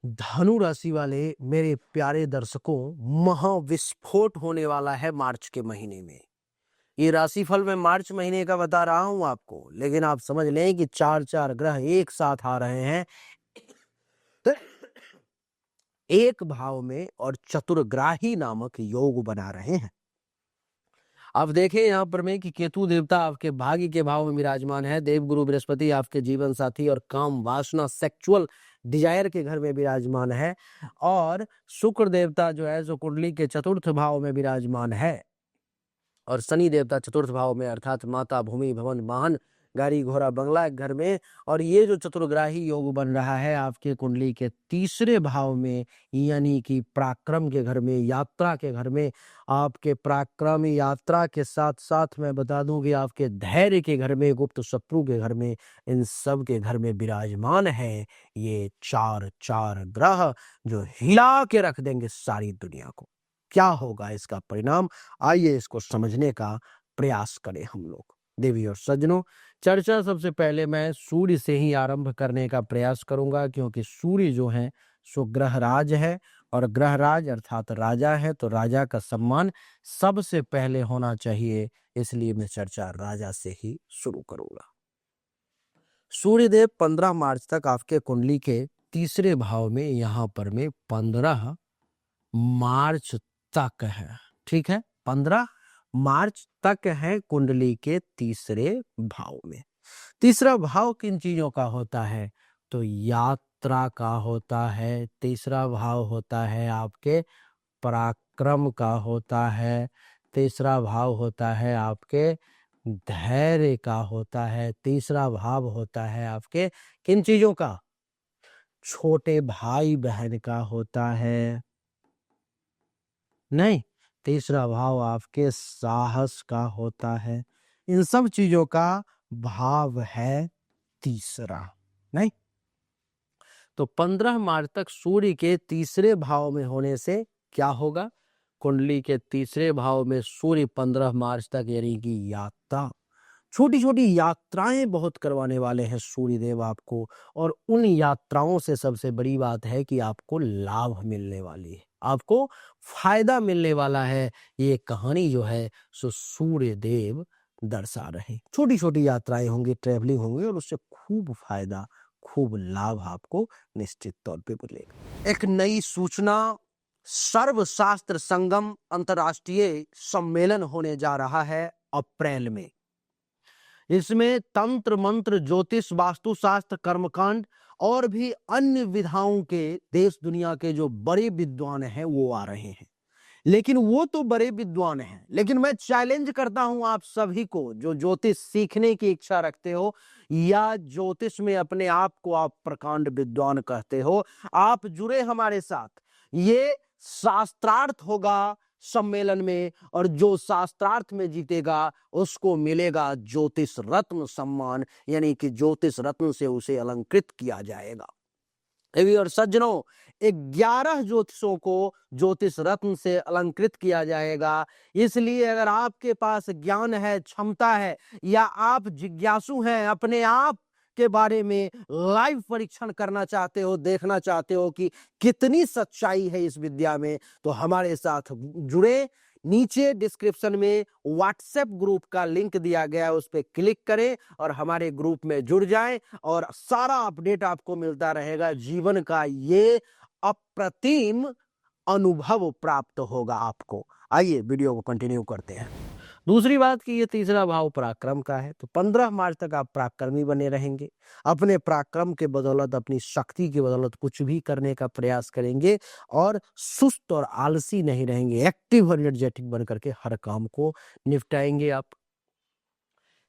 धनु राशि वाले मेरे प्यारे दर्शकों, महाविस्फोट होने वाला है मार्च के महीने में। ये राशिफल मैं मार्च महीने का बता रहा हूं आपको, लेकिन आप समझ लें कि चार चार ग्रह एक साथ आ रहे हैं एक भाव में और चतुर्ग्राही नामक योग बना रहे हैं। अब देखें यहाँ पर में कि केतु देवता आपके भाग्य के भाव में विराजमान है। देवगुरु बृहस्पति आपके जीवन साथी और काम वासना सेक्सुअल डिजायर के घर में विराजमान है, और शुक्र देवता जो है सो कुंडली के चतुर्थ भाव में विराजमान है, और शनि देवता चतुर्थ भाव में अर्थात माता, भूमि, भवन, वाहन, गाड़ी, घोड़ा, बंगला एक घर में। और ये जो चतुर्ग्राही योग बन रहा है आपके कुंडली के तीसरे भाव में, यानी कि पराक्रम के घर में, यात्रा के घर में। आपके पराक्रम यात्रा के साथ साथ मैं बता दूं कि आपके धैर्य के घर में, गुप्त शत्रु के घर में, इन सब के घर में विराजमान है ये चार चार ग्रह, जो हिला के रख देंगे सारी दुनिया को। क्या होगा इसका परिणाम, आइए इसको समझने का प्रयास करें हम लोग। देवी और सज्जनों, चर्चा सबसे पहले मैं सूर्य से ही आरंभ करने का प्रयास करूंगा, क्योंकि सूर्य जो है सो ग्रह राज है, और ग्रह राज अर्थात राजा है, तो राजा का सम्मान सबसे पहले होना चाहिए, इसलिए मैं चर्चा राजा से ही शुरू करूंगा। सूर्यदेव 15 मार्च तक आपके कुंडली के तीसरे भाव में, यहां पर में 15 मार्च तक है, ठीक है, 15 मार्च तक है कुंडली के तीसरे भाव में। तीसरा भाव किन चीजों का होता है, तो यात्रा का होता है। तीसरा भाव होता है आपके पराक्रम का होता है। तीसरा भाव होता है आपके धैर्य का होता है। तीसरा भाव होता है आपके किन चीजों का, छोटे भाई बहन का होता है। नहीं, तीसरा भाव आपके साहस का होता है। इन सब चीजों का भाव है तीसरा। नहीं, तो 15 मार्च तक सूर्य के तीसरे भाव में होने से क्या होगा, कुंडली के तीसरे भाव में सूर्य 15 मार्च तक, यानी कि यात्रा, छोटी छोटी यात्राएं बहुत करवाने वाले हैं सूर्य देव आपको। और उन यात्राओं से सबसे बड़ी बात है कि आपको लाभ मिलने वाली है, आपको फायदा मिलने वाला है। ये कहानी जो है सो सूर्य देव दर्शा रहे। छोटी छोटी यात्राएं होंगी, ट्रेवलिंग होंगी, और उससे खूब फायदा, खूब लाभ आपको निश्चित तौर पे मिलेगा। एक नई सूचना, सर्वशास्त्र संगम अंतर्राष्ट्रीय सम्मेलन होने जा रहा है अप्रैल में। इसमें तंत्र मंत्र, ज्योतिष, वास्तुशास्त्र, कर्मकांड और भी अन्य विधाओं के देश दुनिया के जो बड़े विद्वान हैं वो आ रहे हैं। लेकिन वो तो बड़े विद्वान हैं, लेकिन मैं चैलेंज करता हूं आप सभी को, जो ज्योतिष सीखने की इच्छा रखते हो या ज्योतिष में अपने आप को आप प्रकांड विद्वान कहते हो, आप जुड़े हमारे साथ। ये शास्त्रार्थ होगा सम्मेलन में, और जो शास्त्रार्थ में जीतेगा उसको मिलेगा ज्योतिष रत्न सम्मान, यानी कि ज्योतिष रत्न से उसे अलंकृत किया जाएगा। देवी और सज्जनों, 11 ज्योतिषों को ज्योतिष रत्न से अलंकृत किया जाएगा। इसलिए अगर आपके पास ज्ञान है, क्षमता है, या आप जिज्ञासु हैं, अपने आप के बारे में लाइव परीक्षण करना चाहते हो, देखना चाहते हो कि कितनी सच्चाई है इस विद्या में, तो हमारे साथ जुड़े। नीचे डिस्क्रिप्शन में व्हाट्सएप ग्रुप का लिंक दिया गया है, उस पर क्लिक करें और हमारे ग्रुप में जुड़ जाएं, और सारा अपडेट आपको मिलता रहेगा। जीवन का ये अप्रतिम अनुभव प्राप्त होगा आपको। आइए वीडियो को कंटिन्यू करते हैं। दूसरी बात कि ये तीसरा भाव पराक्रम का है, तो 15 मार्च तक आप पराक्रमी बने रहेंगे। अपने पराक्रम के बदौलत, अपनी शक्ति की बदौलत कुछ भी करने का प्रयास करेंगे, और सुस्त और आलसी नहीं रहेंगे, एक्टिव और एनर्जेटिक बन करके हर काम को निपटाएंगे आप।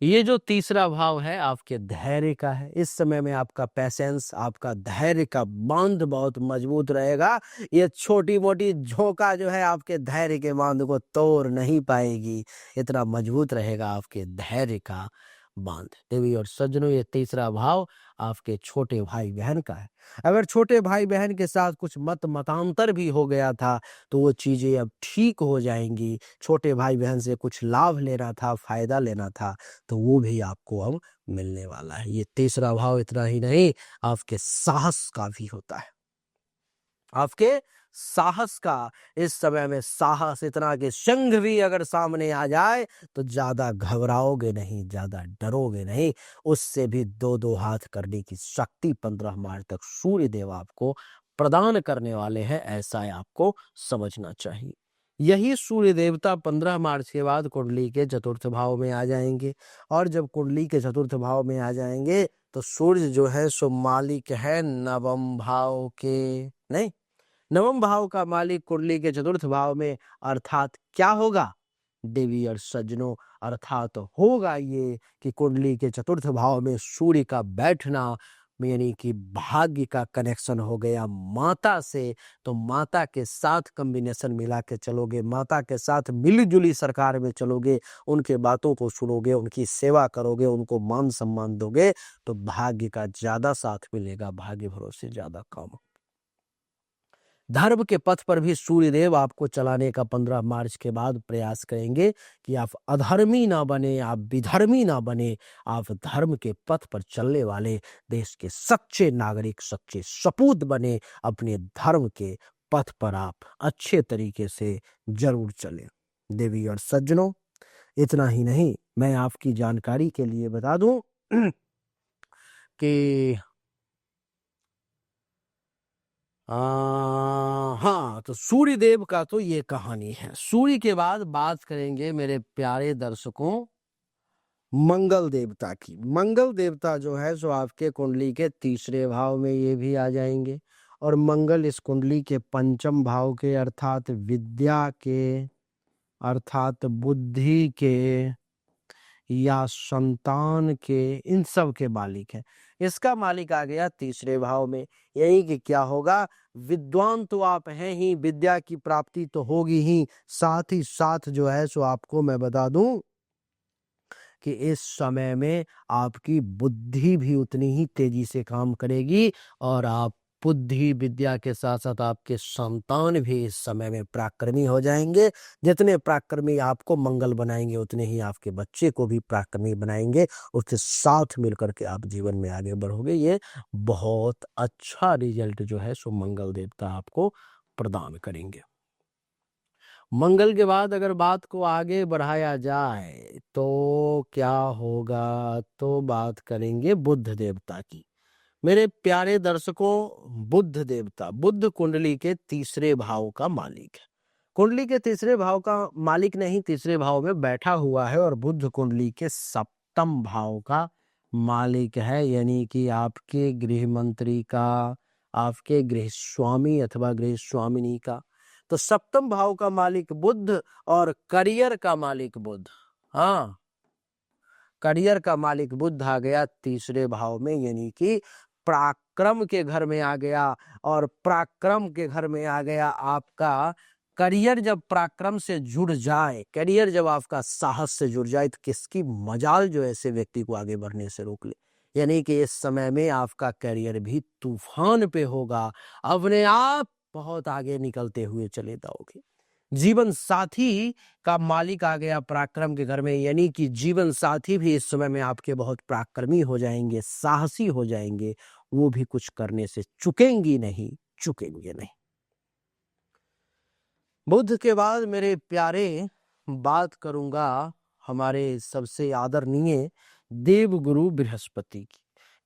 ये जो तीसरा भाव है आपके धैर्य का है। इस समय में आपका पैसेंस, आपका धैर्य का बांध बहुत मजबूत रहेगा। ये छोटी मोटी झोंका जो है आपके धैर्य के बांध को तोड़ नहीं पाएगी, इतना मजबूत रहेगा आपके धैर्य का बांध। देवी और सज्जनों, ये तीसरा भाव आपके छोटे भाई बहन का है। अगर छोटे भाई बहन के साथ कुछ मतांतर भी हो गया था, तो वो चीजें अब ठीक हो जाएंगी। छोटे भाई बहन से कुछ लाभ लेना था, फायदा लेना था, तो वो भी आपको अब मिलने वाला है। ये तीसरा भाव इतना ही नहीं, आपके साहस का भी होता है। आपके साहस का। इस समय में साहस इतना कि संघ भी अगर सामने आ जाए तो ज्यादा घबराओगे नहीं, ज्यादा डरोगे नहीं। उससे भी दो दो हाथ करने की शक्ति 15 मार्च तक सूर्य देव आपको प्रदान करने वाले हैं, ऐसा आपको समझना चाहिए। यही सूर्य देवता 15 मार्च के बाद कुंडली के चतुर्थ भाव में आ जाएंगे। और जब कुंडली के चतुर्थ भाव में आ जाएंगे तो सूर्य जो है सो मालिक है नवम भाव के। नहीं, नवम भाव का मालिक कुंडली के चतुर्थ भाव में, अर्थात क्या होगा देवी और सज्जनों, अर्थात होगा ये कि कुंडली के चतुर्थ भाव में सूर्य का बैठना, यानी कि भाग्य का कनेक्शन हो गया माता से। तो माता के साथ कॉम्बिनेशन मिला के चलोगे, माता के साथ मिलीजुली सरकार में चलोगे, उनके बातों को सुनोगे, उनकी सेवा करोगे, उनको मान सम्मान दोगे, तो भाग्य का ज्यादा साथ मिलेगा, भाग्य भरोसे ज्यादा काम। धर्म के पथ पर भी सूर्यदेव आपको चलाने का 15 मार्च के बाद प्रयास करेंगे कि आप अधर्मी ना बने, आप विधर्मी ना बने, आप धर्म के पथ पर चलने वाले देश के सच्चे नागरिक, सच्चे सपूत बने। अपने धर्म के पथ पर आप अच्छे तरीके से जरूर चलें। देवी और सज्जनों, इतना ही नहीं, मैं आपकी जानकारी के लिए बता दूं कि हाँ, तो सूर्य देव का तो ये कहानी है। सूर्य के बाद बात करेंगे मेरे प्यारे दर्शकों मंगल देवता की। मंगल देवता जो है सो आपके कुंडली के तीसरे भाव में ये भी आ जाएंगे। और मंगल इस कुंडली के पंचम भाव के, अर्थात विद्या के, अर्थात बुद्धि के या संतान के, इन सब के मालिक है। इसका मालिक आ गया तीसरे भाव में। यही कि क्या होगा, विद्वान तो आप हैं ही, विद्या की प्राप्ति तो होगी ही, साथ ही साथ जो है सो आपको मैं बता दूं कि इस समय में आपकी बुद्धि भी उतनी ही तेजी से काम करेगी। और आप बुद्धि विद्या के साथ साथ आपके संतान भी इस समय में पराक्रमी हो जाएंगे। जितने पराक्रमी आपको मंगल बनाएंगे उतने ही आपके बच्चे को भी पराक्रमी बनाएंगे। उसके साथ मिलकर के आप जीवन में आगे बढ़ोगे। ये बहुत अच्छा रिजल्ट जो है सो मंगल देवता आपको प्रदान करेंगे। मंगल के बाद अगर बात को आगे बढ़ाया जाए तो क्या होगा, तो बात करेंगे बुध देवता की। मेरे प्यारे दर्शकों, बुध देवता, बुध कुंडली के तीसरे भाव का मालिक है। कुंडली के तीसरे भाव का मालिक नहीं, तीसरे भाव में बैठा हुआ है। और बुध कुंडली के सप्तम भाव का मालिक है, यानी कि आपके गृह मंत्री का, आपके गृह स्वामी अथवा गृह स्वामिनी का। तो सप्तम भाव का मालिक बुध और करियर का मालिक बुध। हाँ, करियर का मालिक बुध आ गया तीसरे भाव में, यानी कि पराक्रम के घर में आ गया। और पराक्रम के घर में आ गया आपका करियर। जब पराक्रम से जुड़ जाए, करियर जब आपका साहस से जुड़ जाए, तो किसकी मजाल जो ऐसे व्यक्ति को आगे बढ़ने से रोक ले। यानी कि इस समय में आपका करियर भी तूफान पे होगा, अपने आप बहुत आगे निकलते हुए चले जाओगे। जीवन साथी का मालिक आ गया पराक्रम के घर में, यानी कि जीवन साथी भी इस समय में आपके बहुत पराक्रमी हो जाएंगे, साहसी हो जाएंगे। वो भी कुछ करने से चुकेंगे नहीं। बुध के बाद मेरे प्यारे बात करूंगा हमारे सबसे आदरणीय देवगुरु बृहस्पति की।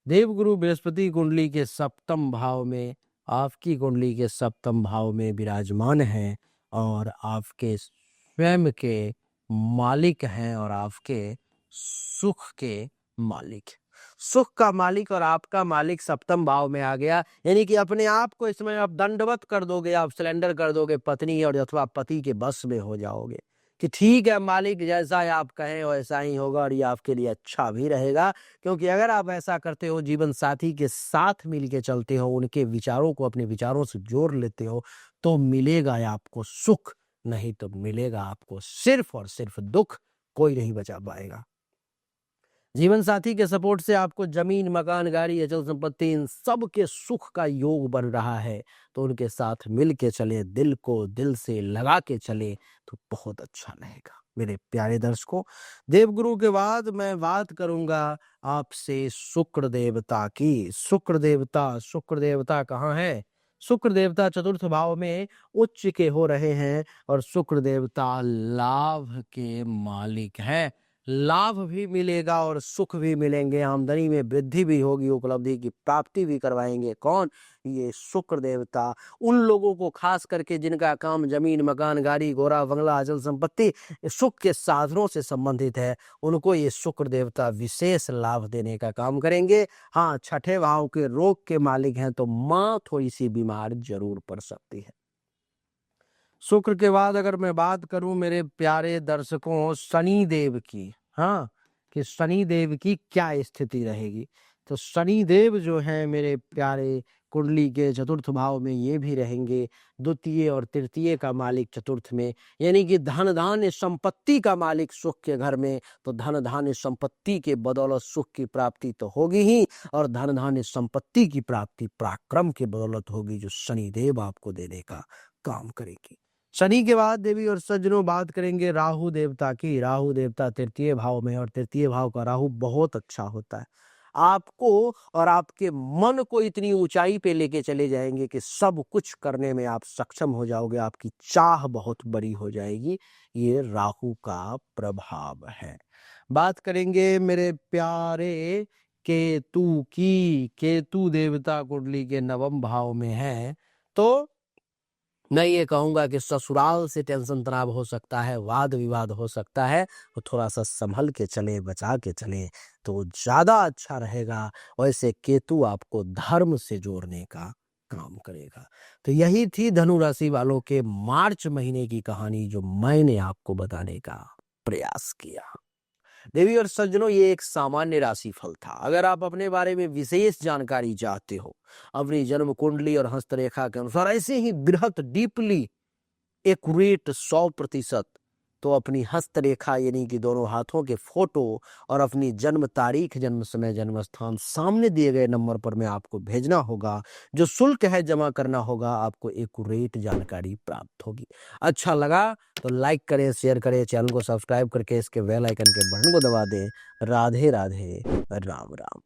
देवगुरु बृहस्पति कुंडली के सप्तम भाव में, आपकी कुंडली के सप्तम भाव में विराजमान हैं और आपके स्वयं के मालिक हैं और आपके सुख के मालिक। सुख का मालिक और आपका मालिक सप्तम भाव में आ गया, यानी कि अपने आप को इसमें आप दंडवत कर दोगे, आप सिलेंडर कर दोगे पत्नी और अथवा पति के बस में हो जाओगे कि ठीक है मालिक जैसा आप कहें वैसा ही होगा। और ये आपके लिए अच्छा भी रहेगा, क्योंकि अगर आप ऐसा करते हो, जीवन साथी के साथ मिल के चलते हो, उनके विचारों को अपने विचारों से जोड़ लेते हो, तो मिलेगा आपको सुख, नहीं तो मिलेगा आपको सिर्फ और सिर्फ दुख। कोई नहीं बचा पाएगा। जीवन साथी के सपोर्ट से आपको जमीन, मकान, गाड़ी, अचल संपत्ति, इन सब के सुख का योग बन रहा है। तो उनके साथ मिल के चले, दिल को दिल से लगा के चले, तो बहुत अच्छा रहेगा। मेरे प्यारे दर्शकों, देवगुरु के बाद मैं बात करूंगा आपसे शुक्र देवता की। शुक्र देवता कहाँ है? शुक्र देवता चतुर्थ भाव में उच्च के हो रहे हैं और शुक्र देवता लाभ के मालिक हैं। लाभ भी मिलेगा और सुख भी मिलेंगे, आमदनी में वृद्धि भी होगी, उपलब्धि की प्राप्ति भी करवाएंगे। कौन? ये शुक्र देवता। उन लोगों को खास करके जिनका काम जमीन, मकान, गाड़ी, घोड़ा, बंगला, अचल संपत्ति, सुख के साधनों से संबंधित है, उनको ये शुक्र देवता विशेष लाभ देने का काम करेंगे। हाँ, छठे भाव के रोग के मालिक हैं, तो माँ थोड़ी सी बीमार जरूर पड़ सकती है। शुक्र के बाद अगर मैं बात करूं मेरे प्यारे दर्शकों शनि देव की, हाँ, कि शनि देव की क्या स्थिति रहेगी, तो शनि देव जो है मेरे प्यारे कुंडली के चतुर्थ भाव में ये भी रहेंगे, द्वितीय और तृतीय का मालिक चतुर्थ में, यानी कि धन धान्य संपत्ति का मालिक सुख के घर में, तो धन धान्य संपत्ति के बदौलत सुख की प्राप्ति तो होगी ही, और धन धान्य संपत्ति की प्राप्ति पराक्रम के बदौलत होगी, जो शनि देव आपको देने का काम करेगी। शनि के बाद देवी और सज्जनों बात करेंगे राहु देवता की। राहु देवता तृतीय भाव में, और तृतीय भाव का राहु बहुत अच्छा होता है। आपको और आपके मन को इतनी ऊंचाई पे लेके चले जाएंगे कि सब कुछ करने में आप सक्षम हो जाओगे, आपकी चाह बहुत बड़ी हो जाएगी। ये राहु का प्रभाव है। बात करेंगे मेरे प्यारे केतु की। केतु देवता कुंडली के नवम भाव में है, तो मैं ये कहूंगा कि ससुराल से टेंशन तनाव हो सकता है, वाद विवाद हो सकता है, तो थोड़ा सा संभल के चले, बचा के चले तो ज्यादा अच्छा रहेगा। वैसे केतु आपको धर्म से जोड़ने का काम करेगा। तो यही थी धनु राशि वालों के मार्च महीने की कहानी, जो मैंने आपको बताने का प्रयास किया। देवी और सज्जनों, ये एक सामान्य राशि फल था। अगर आप अपने बारे में विशेष जानकारी चाहते हो, अपनी जन्म कुंडली और हस्तरेखा के अनुसार ऐसे ही बृहत डीपली एक्यूरेट 100%, तो अपनी हस्तरेखा यानी कि दोनों हाथों के फोटो और अपनी जन्म तारीख, जन्म समय, जन्म स्थान सामने दिए गए नंबर पर में आपको भेजना होगा। जो शुल्क है जमा करना होगा, आपको एक्यूरेट जानकारी प्राप्त होगी। अच्छा लगा तो लाइक करें, शेयर करें, चैनल को सब्सक्राइब करके इसके बेल आइकन के बटन को दबा दें। राधे राधे, राम राम।